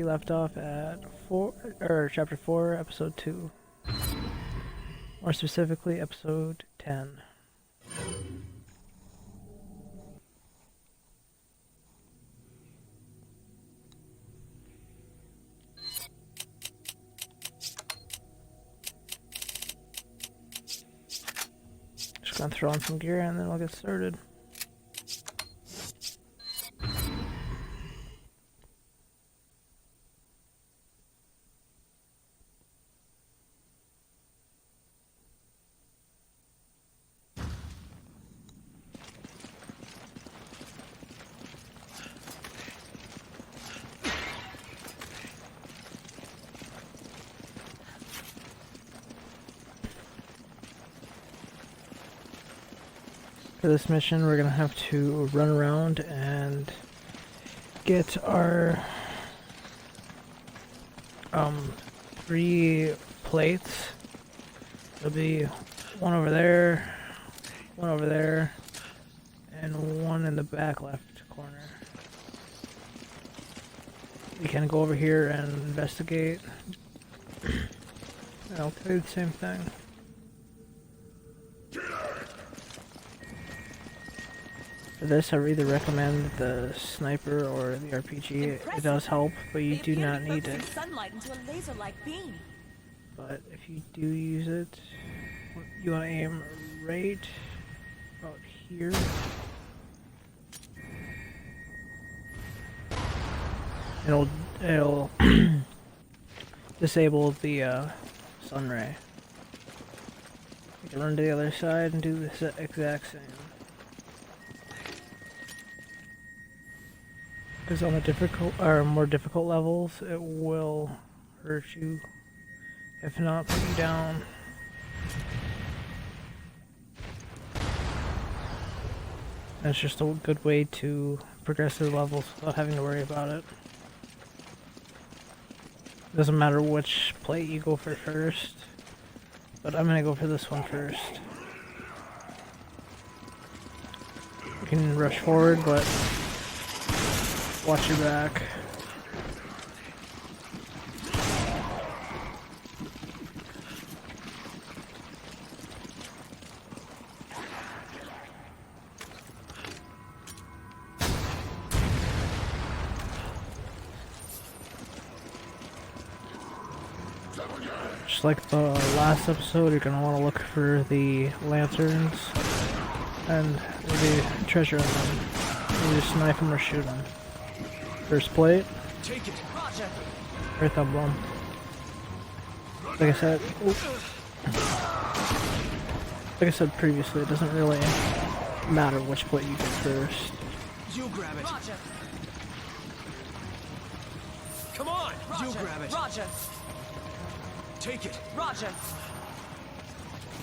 we left off at chapter 4, episode 2. More specifically, episode 10. Just gonna throw on some gear and then we'll get started. For this mission, we're gonna have to run around and get our 3 plates. There'll be one over there, and one in the back left corner. We can go over here and investigate. And I'll do the same thing. For this, I really recommend the sniper or the RPG. It does help, but you do not need it. But if you do use it, you want to aim right about here. It'll disable the sun ray. You can run to the other side and do the exact same. Because on the more difficult levels, it will hurt you, if not put you down. That's just a good way to progress through levels without having to worry about it. Doesn't matter which plate you go for first, but I'm gonna go for this one first. You can rush forward, but watch your back. Just like the last episode, you're gonna want to look for the lanterns and the treasure in them. You just snipe them or shoot them. First plate. Take it. Roger. Earth emblem. Like I said previously, it doesn't really matter which plate you get first. You grab it. Roger. Come on. Roger. You grab it. Roger. Take it. Roger.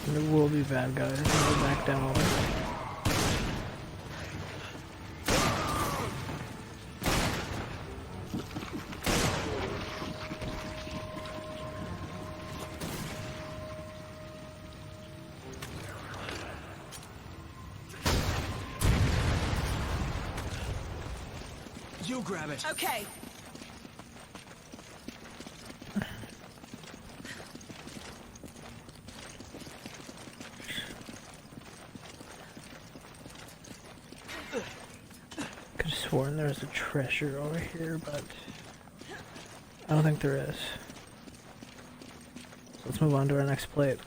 And there will be bad guys. Go back down. You grab it. Okay. Could have sworn there was a treasure over here, but I don't think there is. So let's move on to our next plate.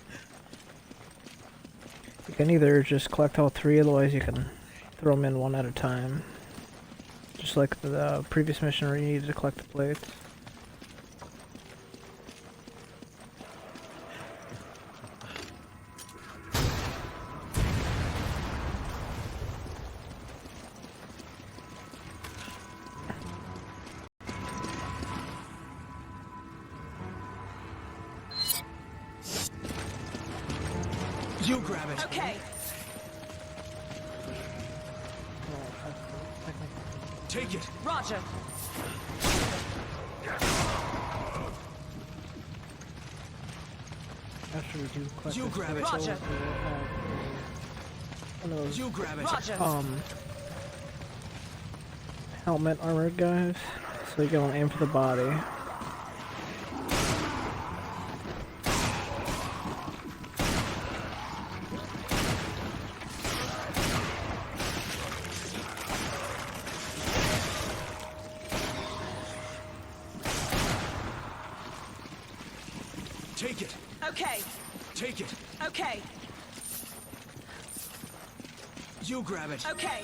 You can either just collect all 3, otherwise you can throw them in one at a time. Just like the previous mission where you needed to collect the plates. You grab it. Okay. Take it. Roger. After we do collect You this grab it. plate, Roger. we'll have one of those You grab it. Roger. helmet armored guys So you gotta aim for the body. Take it. Okay. Take it. Okay. You grab it. Okay.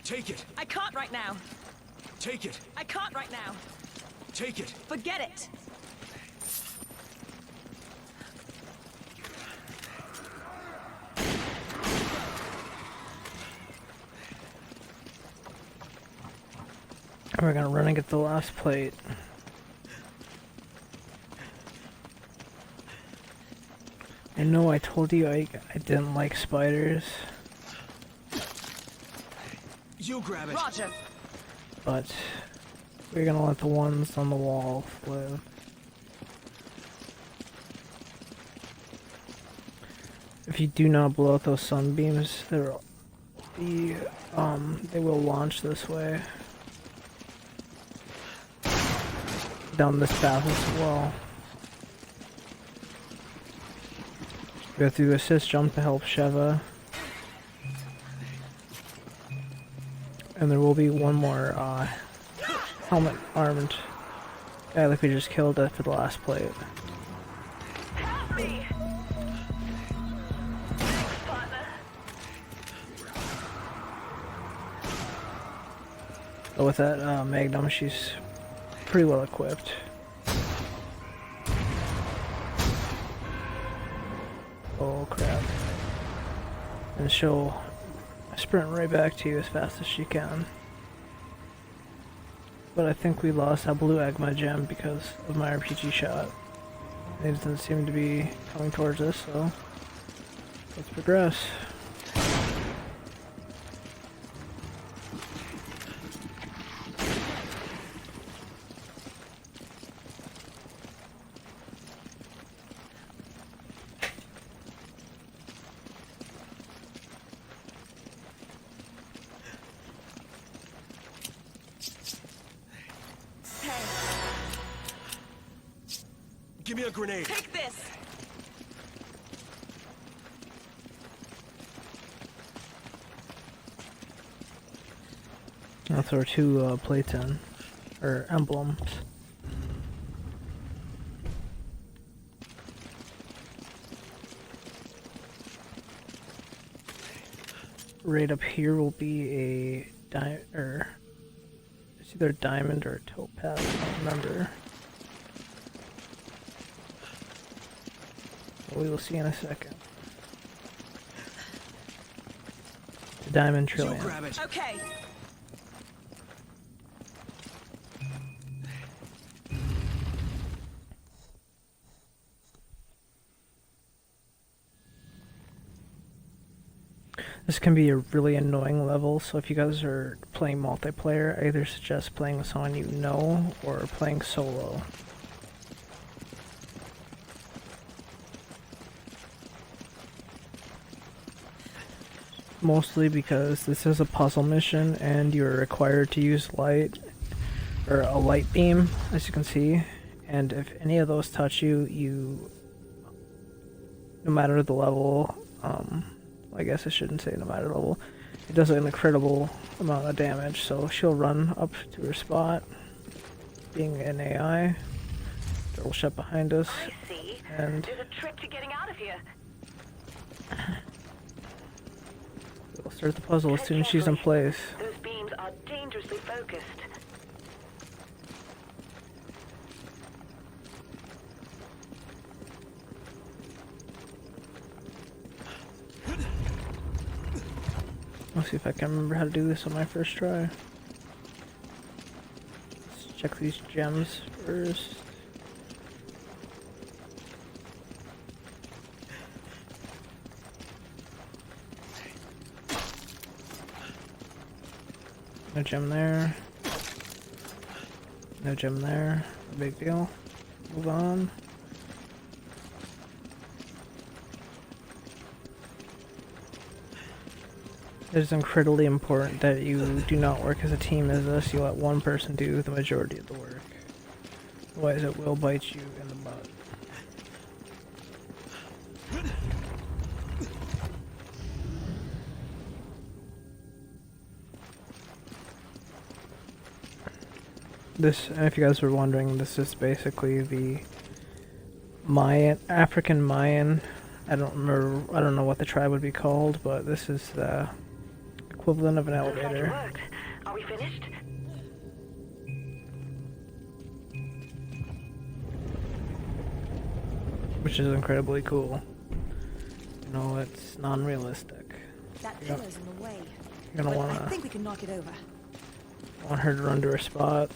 Take it. I can't right now. Take it. I can't right now. Take it. Forget it. We're gonna run and get the last plate. I know I told you I didn't like spiders. You grab it. Roger. But we're gonna let the ones on the wall live. If you do not blow out those sunbeams, they will launch this way. Down this path as well. We have to assist jump to help Sheva. And there will be one more helmet armed guy like we just killed for the last plate. Help me! Partner. But with that Magnum, she's pretty well equipped. Oh crap. And she'll sprint right back to you as fast as she can. But I think we lost that blue Agma gem because of my RPG shot. It doesn't seem to be coming towards us, so let's progress. Give me a grenade. Take this. I'll throw two plates in, or emblems. Right up here will be a it's either a diamond or a topaz, I don't remember. We will see in a second. The diamond trillium. Grab it. Okay. This can be a really annoying level, so if you guys are playing multiplayer, I either suggest playing with someone you know or playing solo. Mostly because this is a puzzle mission and you're required to use light, or a light beam, as you can see, and if any of those touch you, no matter the level, I guess I shouldn't say no matter the level, it does an incredible amount of damage, so she'll run up to her spot, being an AI, there will shut behind us, I see. and There's a trick to getting out of here. we'll start the puzzle as soon as she's in place. Those beams are dangerously focused. Let's see if I can remember how to do this on my first try. Let's check these gems first. No gem there. No gem there. No big deal. Move on. It is incredibly important that you do not work as a team as this. You let one person do the majority of the work. Otherwise it will bite you in the butt. This, and if you guys were wondering, this is basically the Mayan, African Mayan. I don't know what the tribe would be called, but this is the equivalent of an Looks like it elevator. worked. Are we finished? Which is incredibly cool. You know, it's non-realistic. That Yeah. pillow's in the way. You're gonna But I wanna think we can knock it over. want her to run to her spot.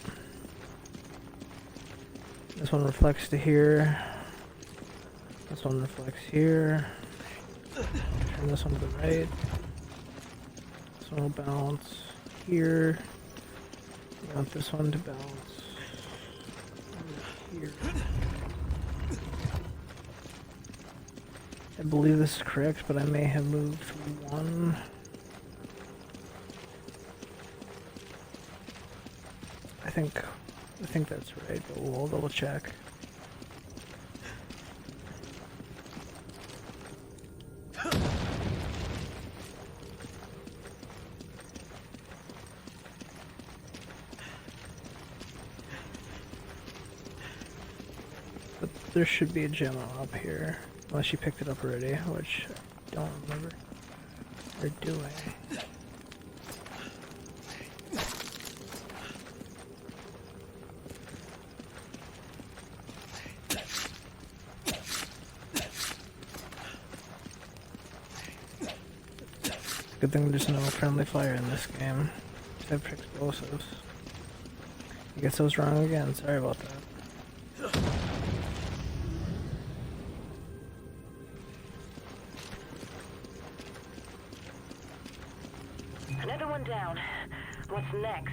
This one reflects to here. This one reflects here. Turn this one to the right. This one will bounce here. You want this one to bounce here. I believe this is correct, but I may have moved one. I think that's right, but we'll double check. But there should be a gem up here, unless you picked it up already, which I don't remember her doing. Good thing there's no friendly fire in this game, except for explosives. I guess I was wrong again, sorry about that. Another one down. What's next?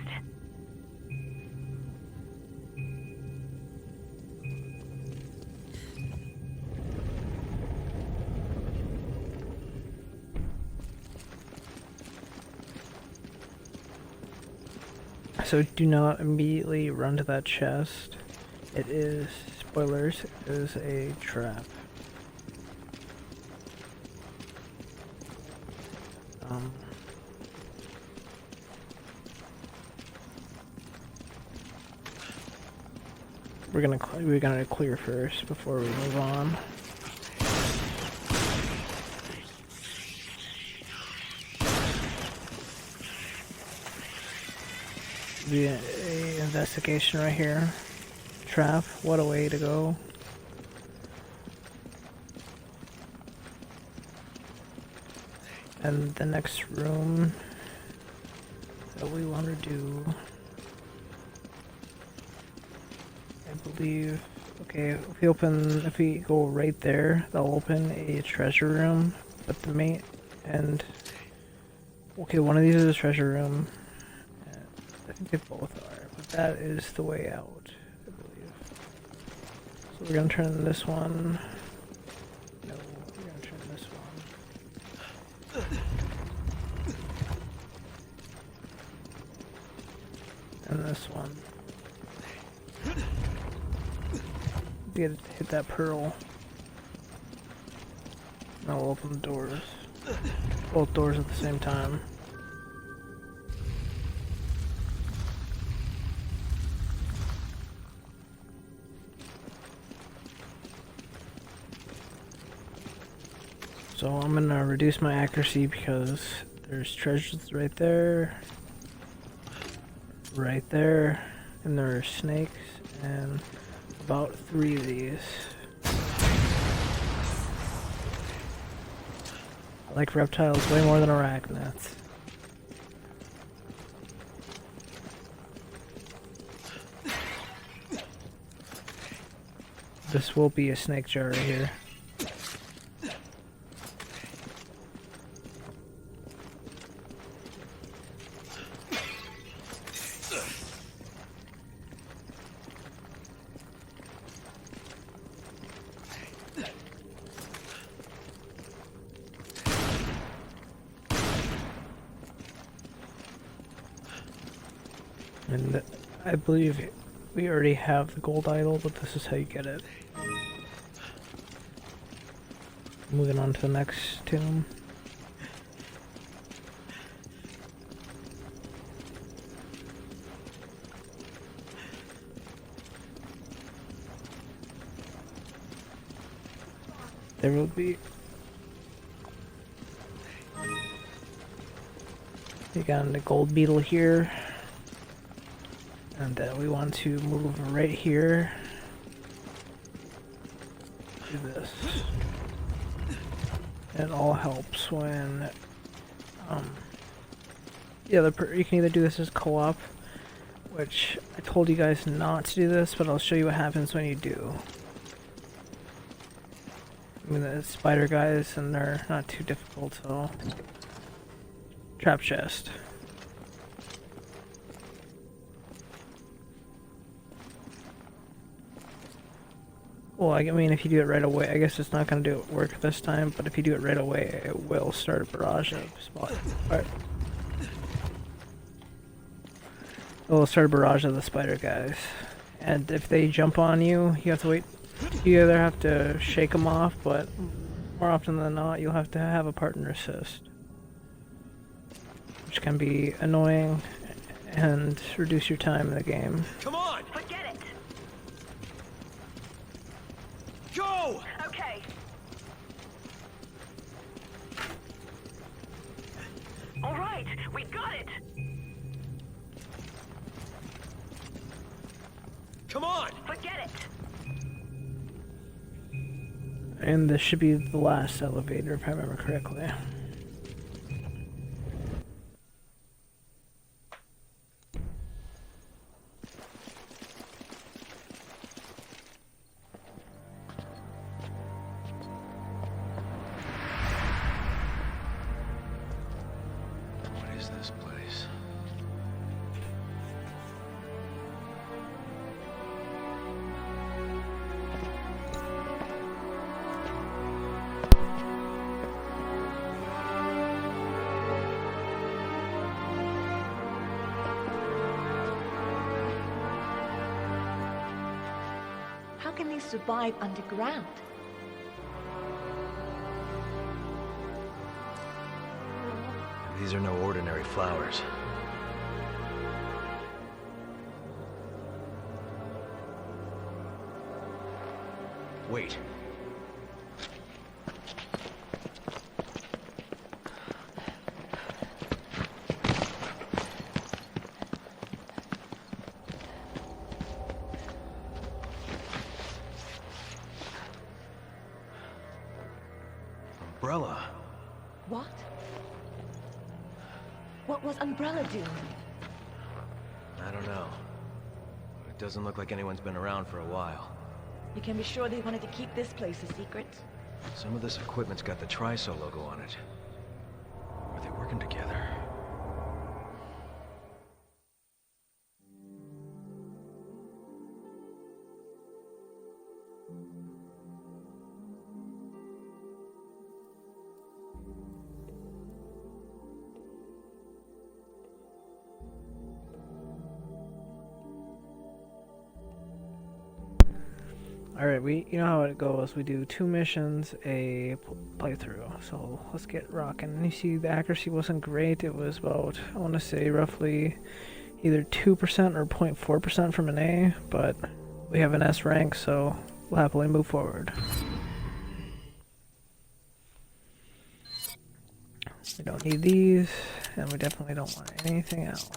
So do not immediately run to that chest. It is, spoilers, it is a trap. We're gonna clear first before we move on. The investigation right here. Trap, what a way to go. And the next room that we want to do, I believe, okay, if we go right there, that'll open a treasure room, but the main, and, okay, one of these is a treasure room. I think they both are, but that is the way out, I believe. So we're gonna turn this one. No, we're gonna turn this one. And this one. Get it to hit that pearl. Now we'll open the doors. Both doors at the same time. So I'm gonna reduce my accuracy because there's treasures right there, and there are snakes, and about 3 of these. I like reptiles way more than arachnids. This will be a snake jar right here. And I believe we already have the gold idol, but this is how you get it. Moving on to the next tomb. There will be... We got the gold beetle here. And we want to move right here. Do this. It all helps when... yeah, you can either do this as co-op, which I told you guys not to do this, but I'll show you what happens when you do. I mean, the spider guys, and they're not too difficult, so... Trap chest. Well, I mean, if you do it right away, I guess it's not going to work this time, but if you do it right away, it will start a barrage of spot. Alright. It will start a barrage of the spider guys. And if they jump on you, you have to wait. You either have to shake them off, but more often than not, you'll have to have a partner assist. Which can be annoying and reduce your time in the game. Come on! Forget it. Go! Okay. All right, we got it. Come on! Forget it. And this should be the last elevator, if I remember correctly. What is this place? How can they survive underground? These are no ordinary flowers. Wait. Umbrella. What? What was Umbrella doing? I don't know. It doesn't look like anyone's been around for a while. You can be sure they wanted to keep this place a secret. Some of this equipment's got the Triso logo on it. Are they working together? Alright, you know how it goes. We do 2 missions, a playthrough. So let's get rocking. You see the accuracy wasn't great. It was about, I want to say, roughly either 2% or 0.4% from an A, but we have an S rank, so we'll happily move forward. We don't need these, and we definitely don't want anything else.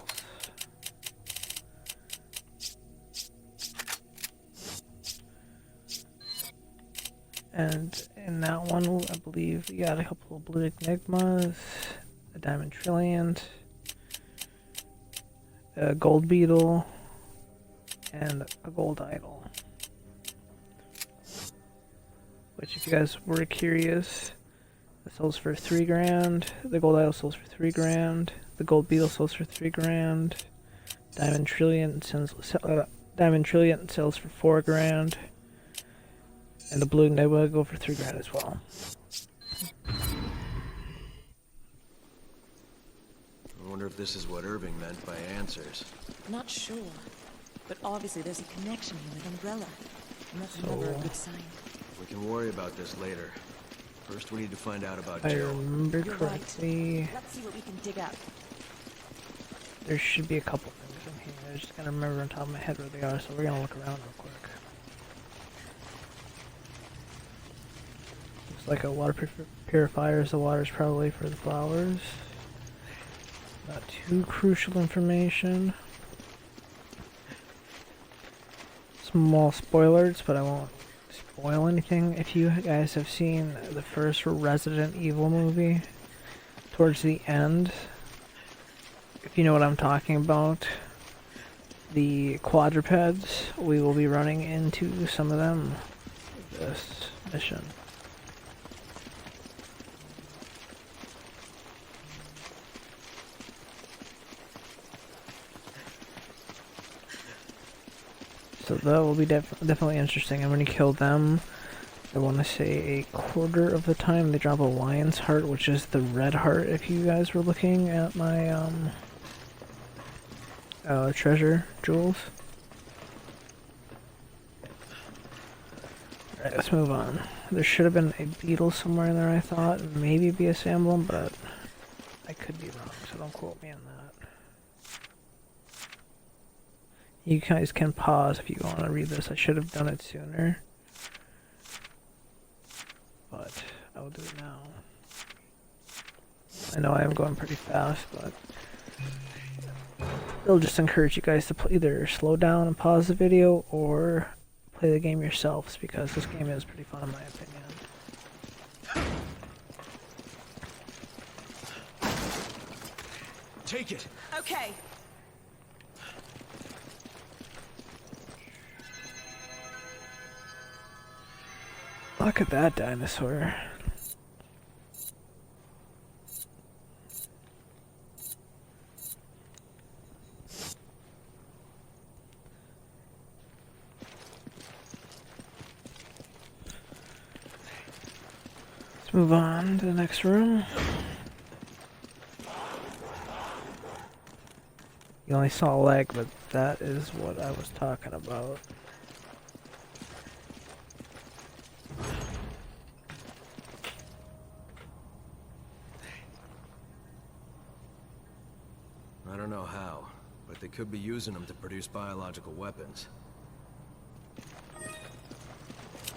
And in that one, I believe we got a couple of blue enigmas, a diamond trilliant, a gold beetle, and a gold idol. Which, if you guys were curious, it sells for 3 grand. The gold idol sells for 3 grand. The gold beetle sells for 3 grand. Diamond trilliant sells for 4 grand. And the blue enigma go for 3 grand as well. wonder if this is what Irving meant by answers. Not sure. But obviously there's a connection here with Umbrella. And that's never a good sign. We can worry about this later. First, we need to find out about If I Joe. remember You're correctly, right. Let's see what we can dig up. there should be a couple things in here. I just gotta remember on top of my head where they are, so we're gonna look around real quick. Looks like a water purifier, so the water's probably for the flowers. Not too crucial information. Small spoilers, but I won't spoil anything. If you guys have seen the first Resident Evil movie, towards the end, if you know what I'm talking about, the quadrupeds, we will be running into some of them this mission. So that will be definitely interesting. And when you kill them, I want to say a quarter of the time they drop a lion's heart, which is the red heart. If you guys were looking at my treasure jewels. Alright, let's move on. There should have been a beetle somewhere in there, I thought. Maybe a BS emblem, but I could be wrong, so don't quote me on that. You guys can pause if you want to read this. I should have done it sooner, but I will do it now. I know I am going pretty fast, but it'll just encourage you guys to either slow down and pause the video or play the game yourselves, because this game is pretty fun in my opinion. Take it. Okay. Look at that dinosaur. Let's move on to the next room. You only saw a leg, but that is what I was talking about. I don't know how, but they could be using them to produce biological weapons.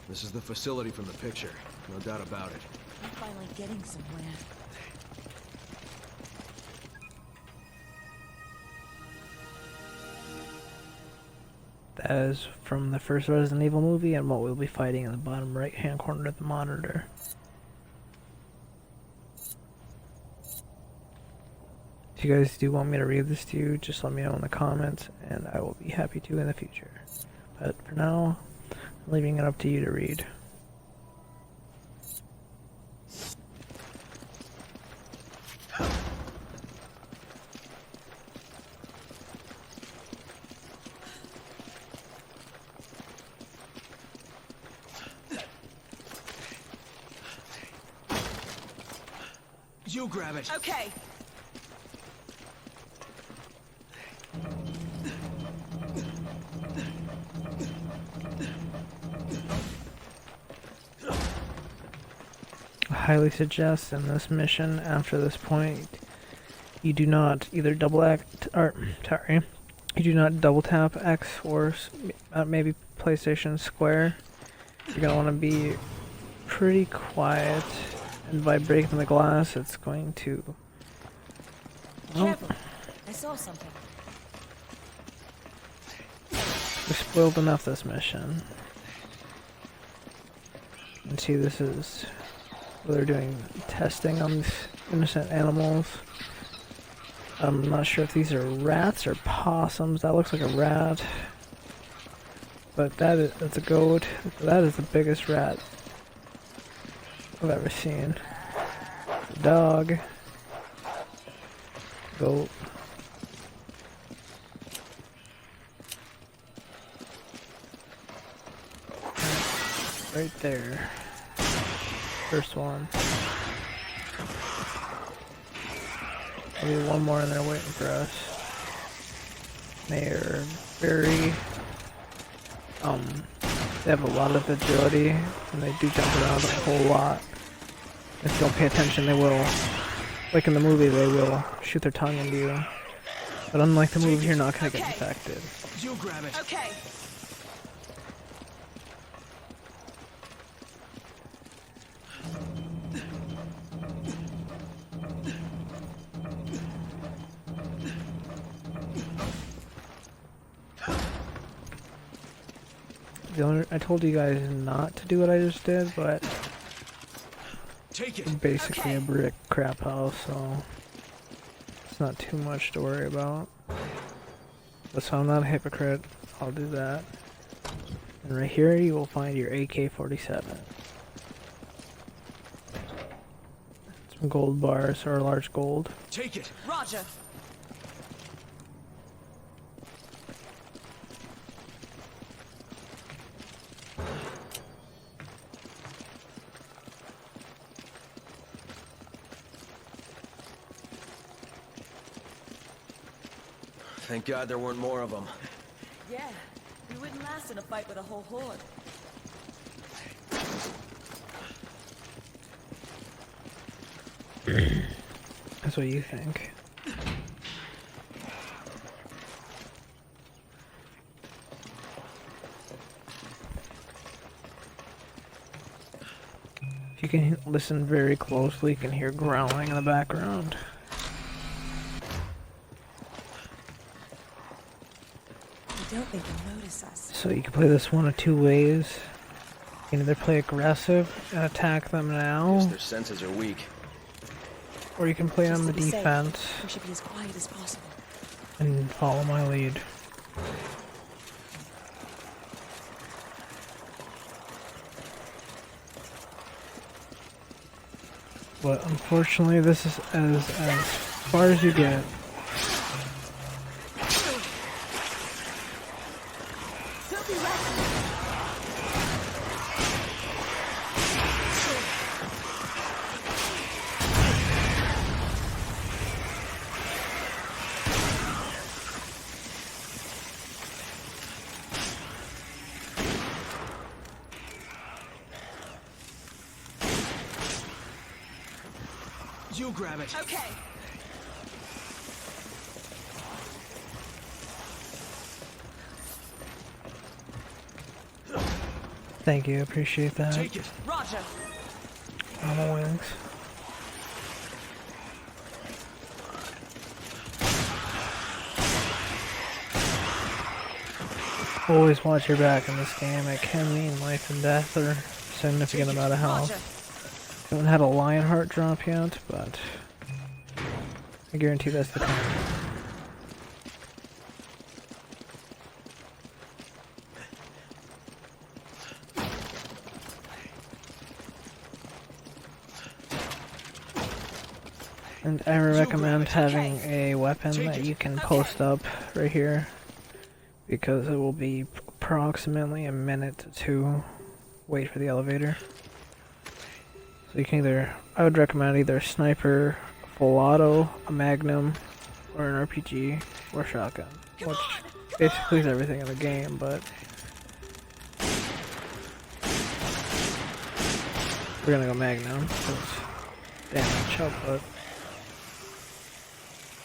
This is the facility from the picture, no doubt about it. I'm finally getting somewhere. That is from the first Resident Evil movie and what we'll be fighting in the bottom right hand corner of the monitor. If you guys do want me to read this to you, just let me know in the comments and I will be happy to in the future. But for now, I'm leaving it up to you to read. You grab it. Okay. I highly suggest in this mission, after this point, you do not either you do not double tap X or maybe PlayStation Square. You're gonna want to be pretty quiet, and by breaking the glass, it's going to. Careful. I saw something. We spoiled enough this mission. And see, this is where they're doing testing on these innocent animals. I'm not sure if these are rats or possums. That looks like a rat. But that's a goat. That is the biggest rat I've ever seen. Dog. Goat. Right there. First one. There'll be one more in there waiting for us. They are very, they have a lot of agility, and they do jump around a whole lot. If you don't pay attention, they will, like in the movie, they will shoot their tongue into you. But unlike the movie, you're not gonna get infected. You grab it. Okay. I told you guys not to do what I just did, but Take it's it. basically a brick crap house, so it's not too much to worry about. But so I'm not a hypocrite, I'll do that. And right here you will find your AK-47. Some gold bars, or large gold. Take it. Roger. Thank God there weren't more of them. Yeah, we wouldn't last in a fight with a whole horde. That's what you think. If you can listen very closely, you can hear growling in the background. I don't think they'll notice us. So you can play this one of two ways. You can either play aggressive and attack them now, Their senses are weak. or you can play on Just the to be safe, defense we should be as quiet as possible. and follow my lead. But unfortunately, this is as far as you get. You grab it. Okay. Thank you, appreciate that. Take it. Roger. On the wings. Always watch your back in this game. It can mean life and death or significant amount of health. Roger. Haven't had a Lionheart drop yet, but I guarantee that's the time. And I recommend having a weapon that you can post up right here, because it will be approximately a minute to 2 wait for the elevator. So you can either, I would recommend either a sniper, full auto, a magnum, or an RPG, or shotgun, which basically is everything in the game, but we're gonna go magnum, because damage output.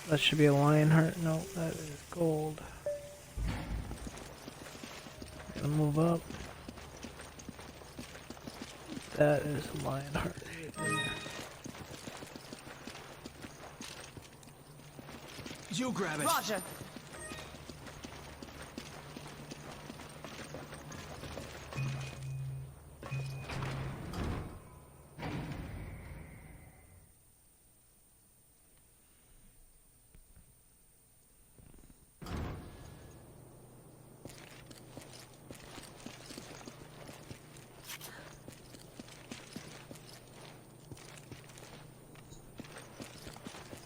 That should be a Lionheart. No, that is gold. Gonna move up. That is a Lionheart. You grab it. Roger.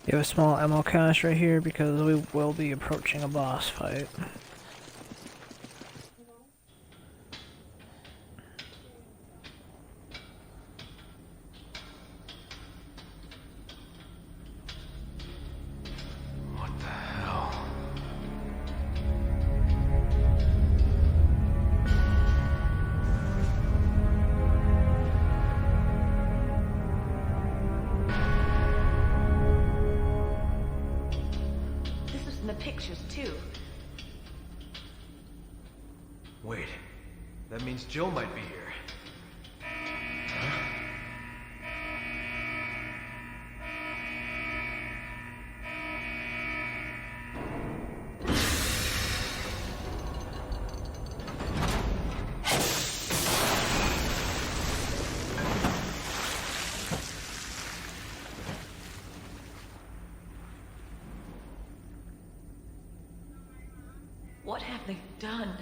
You have a small ammo cache right here because we will be approaching a boss fight. pictures, too. Wait, that means Jill might be here. What have they done?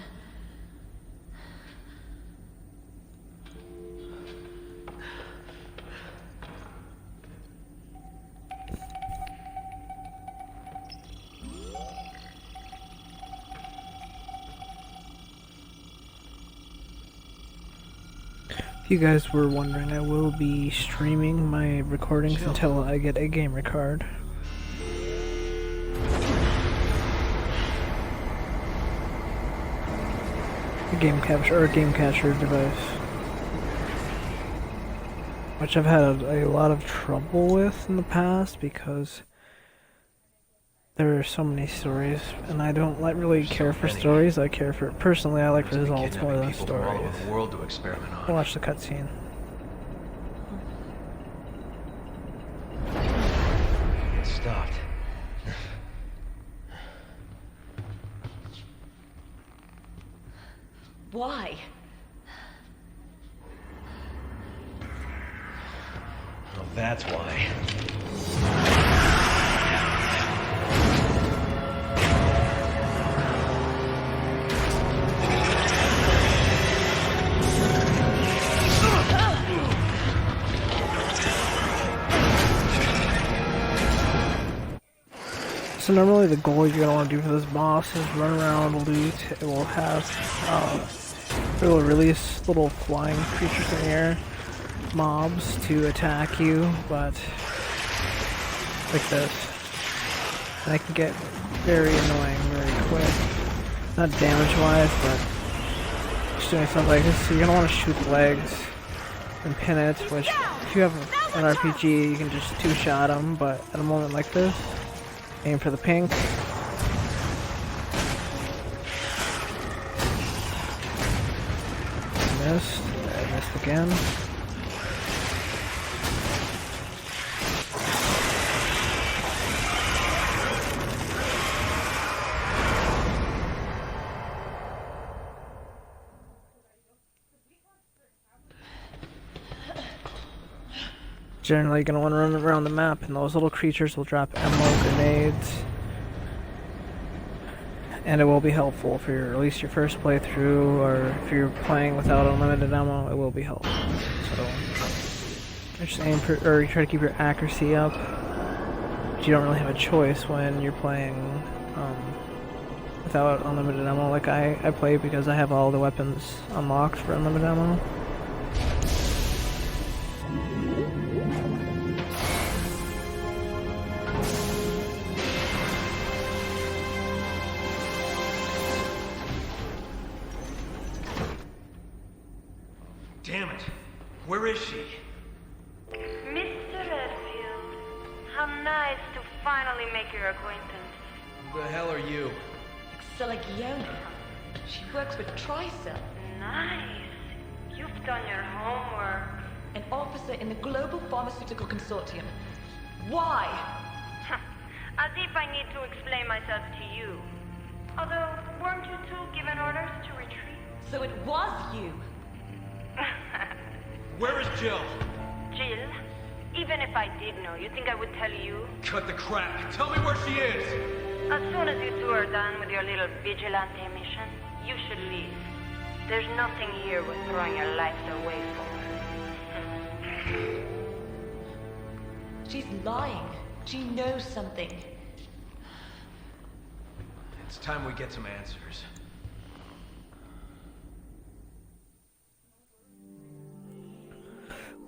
If you guys were wondering, I will be streaming my recordings until I get a gamer card. A game capture device, which I've had a lot of trouble with in the past because there are so many stories, and I don't really care for stories. I care for personally. I like results more than stories. All over the world to experiment on. Watch the cutscene. It stopped. Why? Oh, that's why. So normally the goal you're gonna want to do for this boss is run around, loot. It will have, it will release little flying creatures in the air, mobs to attack you, but like this. And that can get very annoying very quick. Not damage-wise, but just doing something like this. So you're gonna want to shoot the legs and pin it. Which, if you have an RPG, you can just two-shot them. But at a moment like this, aim for the pink. Missed. I missed again. Generally, you're gonna want to run around the map, and those little creatures will drop ammo grenades, and it will be helpful for at least your first playthrough, or if you're playing without unlimited ammo, it will be helpful. So just aim for, or you try to keep your accuracy up. But you don't really have a choice when you're playing without unlimited ammo. Like I play because I have all the weapons unlocked for unlimited ammo. Damn it! Where is she? Mr. Redfield, how nice to finally make your acquaintance. Who the hell are you? Xelagiona. She works with Tricell, Nice. You've done your homework. an officer in the Global Pharmaceutical Consortium. Why? As if I need to explain myself to you. Although, weren't you two given orders to retreat? So it was you. Where is Jill? Jill, even if I did know, you think I would tell you? Cut the crap. Tell me where she is. As soon as you two are done with your little vigilante mission, you should leave. There's nothing here worth throwing your lives away for. She's lying. She knows something. It's time we get some answers.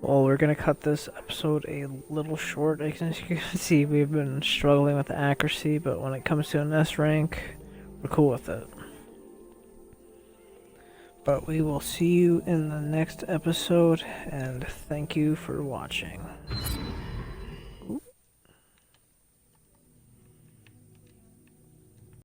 Well, we're gonna cut this episode a little short. As you can see, we've been struggling with the accuracy, but when it comes to an S rank, we're cool with it. But we will see you in the next episode, and thank you for watching.